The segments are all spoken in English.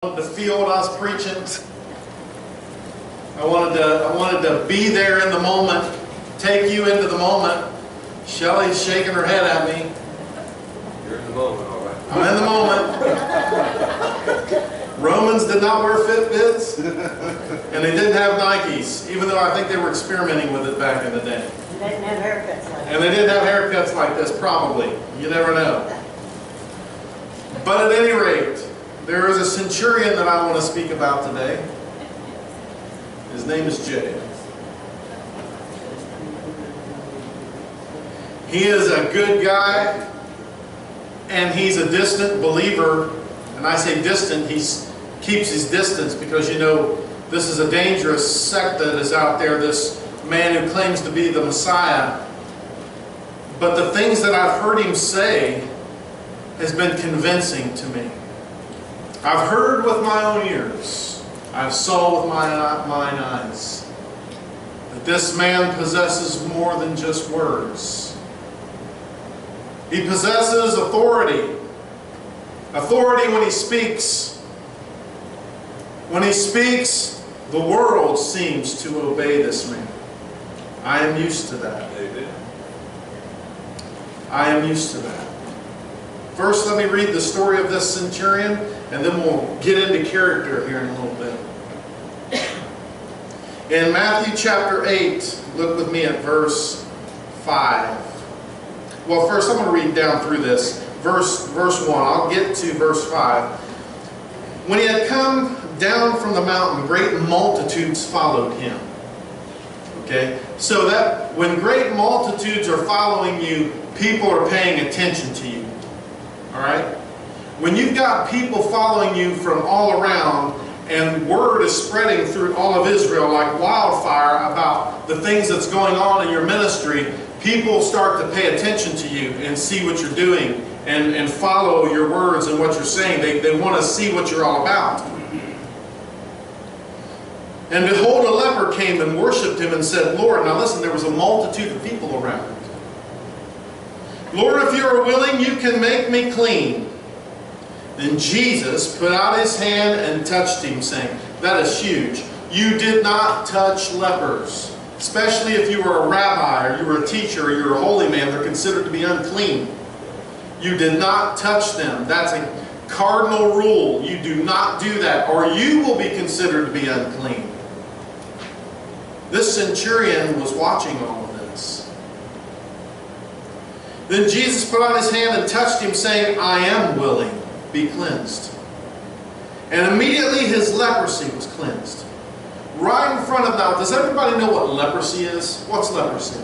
The field I was preaching. I wanted to be there in the moment, take you into the moment. Shelly's shaking her head at me. You're in the moment, all right. I'm in the moment. Romans did not wear Fitbits, and they didn't have Nikes, even though I think they were experimenting with it back in the day. They didn't have haircuts like And they didn't have haircuts like this, probably. You never know. But at any rate, there is a centurion that I want to speak about today. His name is Jay. He is a good guy, and he's a distant believer. And I say distant, he keeps his distance because, you know, this is a dangerous sect that is out there, this man who claims to be the Messiah. But the things that I've heard him say has been convincing to me. I've heard with my own ears, I've saw with mine eyes, that this man possesses more than just words. He possesses authority. Authority when he speaks. When he speaks, the world seems to obey this man. I am used to that. Amen. I am used to that. First, let me read the story of this centurion, and then we'll get into character here in a little bit. In Matthew chapter 8, look with me at verse 5. Well, first I'm going to read down through this. Verse 1. I'll get to verse 5. When he had come down from the mountain, great multitudes followed him. Okay? So that when great multitudes are following you, people are paying attention to you. Alright? When you've got people following you from all around and word is spreading through all of Israel like wildfire about the things that's going on in your ministry, people start to pay attention to you and see what you're doing and follow your words and what you're saying. They want to see what you're all about. And behold, a leper came and worshipped him and said, Lord, now listen, there was a multitude of people around. Lord, if you are willing, you can make me clean. Then Jesus put out his hand and touched him, saying, that is huge. You did not touch lepers. Especially if you were a rabbi, or you were a teacher, or you were a holy man, they're considered to be unclean. You did not touch them. That's a cardinal rule. You do not do that, or you will be considered to be unclean. This centurion was watching all of this. Then Jesus put out his hand and touched him, saying, I am willing, be cleansed. And immediately his leprosy was cleansed. Right in front of now, does everybody know what leprosy is? What's leprosy?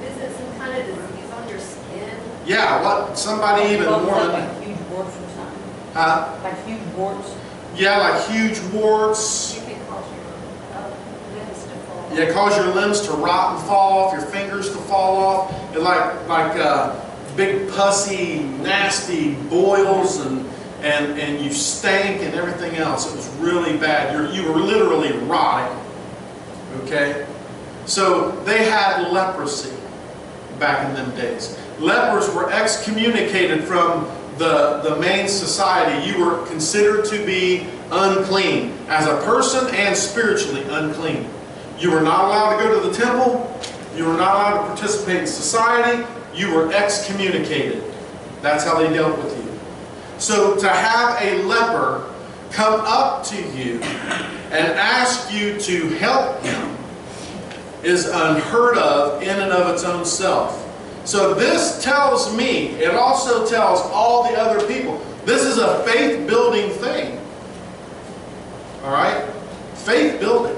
Is it some kind of disease on your skin? Yeah, what? Somebody even more than that. Like huge warts or something? Huh? Like huge warts? Yeah, like huge warts. You can cause your limbs to fall off. Yeah, cause your limbs to rot and fall off, your fingers to fall off. And like big pussy, nasty boils and you stank and everything else. It was really bad. You were literally rotting. Okay? So they had leprosy back in them days. Lepers were excommunicated from the main society. You were considered to be unclean as a person and spiritually unclean. You were not allowed to go to the temple. You were not allowed to participate in society. You were excommunicated. That's how they dealt with you. So to have a leper come up to you and ask you to help him is unheard of in and of its own self. So this tells me, it also tells all the other people, this is a faith-building thing. Alright? Faith-building.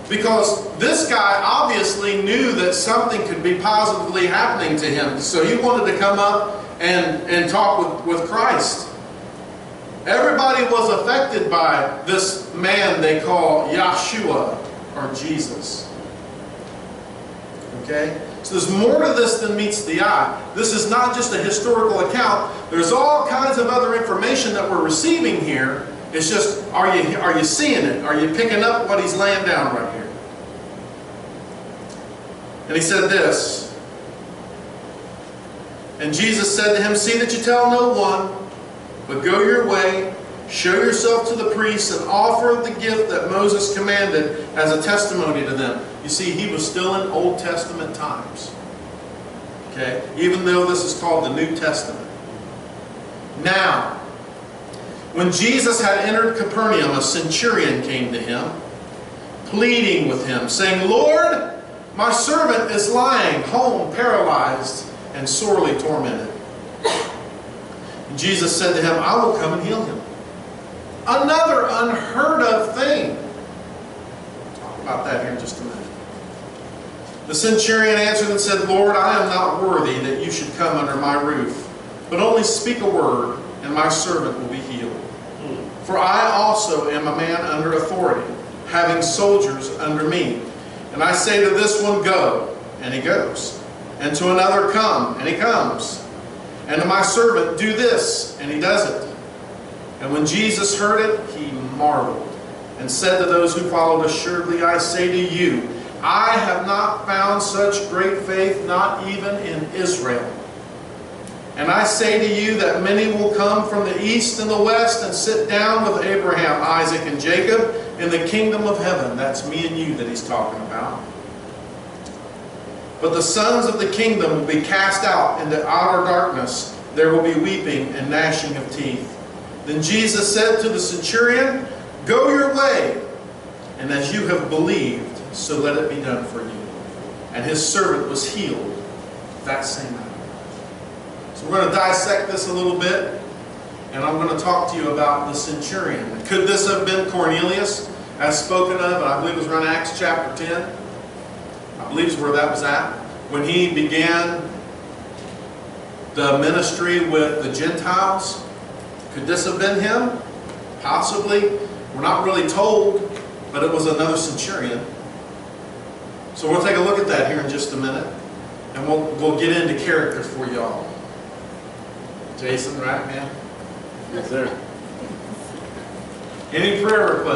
Because this guy obviously knew that something could be positively happening to him. So he wanted to come up and talk with Christ. Everybody was affected by this man they call Yahshua, or Jesus. Okay? So there's more to this than meets the eye. This is not just a historical account. There's all kinds of other information that we're receiving here. It's just, are you seeing it? Are you picking up what he's laying down right here? And he said this, and Jesus said to him, see that you tell no one, But go your way, show yourself to the priests, and offer the gift that Moses commanded as a testimony to them. You see, he was still in Old Testament times. Okay? Even though this is called the New Testament. Now, when Jesus had entered Capernaum, a centurion came to him, pleading with him, saying, Lord, my servant is lying home, paralyzed, and sorely tormented. And Jesus said to him, I will come and heal him. Another unheard of thing. We'll talk about that here in just a minute. The centurion answered and said, Lord, I am not worthy that you should come under my roof, but only speak a word, and my servant will be healed. For I also am a man under authority, having soldiers under me. And I say to this one, go, and he goes. And to another, come, and he comes. And to my servant, do this, and he does it. And when Jesus heard it, he marveled, and said to those who followed, assuredly I say to you, I have not found such great faith, not even in Israel. And I say to you that many will come from the east and the west and sit down with Abraham, Isaac, and Jacob in the kingdom of heaven. That's me and you that he's talking about. But the sons of the kingdom will be cast out into outer darkness. There will be weeping and gnashing of teeth. Then Jesus said to the centurion, go your way, and as you have believed, so let it be done for you. And his servant was healed that same hour. So we're going to dissect this a little bit, and I'm going to talk to you about the centurion. Could this have been Cornelius, as spoken of, I believe it was around Acts chapter 10. I believe is where that was at. When he began the ministry with the Gentiles. Could this have been him? Possibly. We're not really told, but it was another centurion. So we'll take a look at that here in just a minute, and we'll get into characters for y'all. Jason, right, man? Yes, sir. Any prayer requests?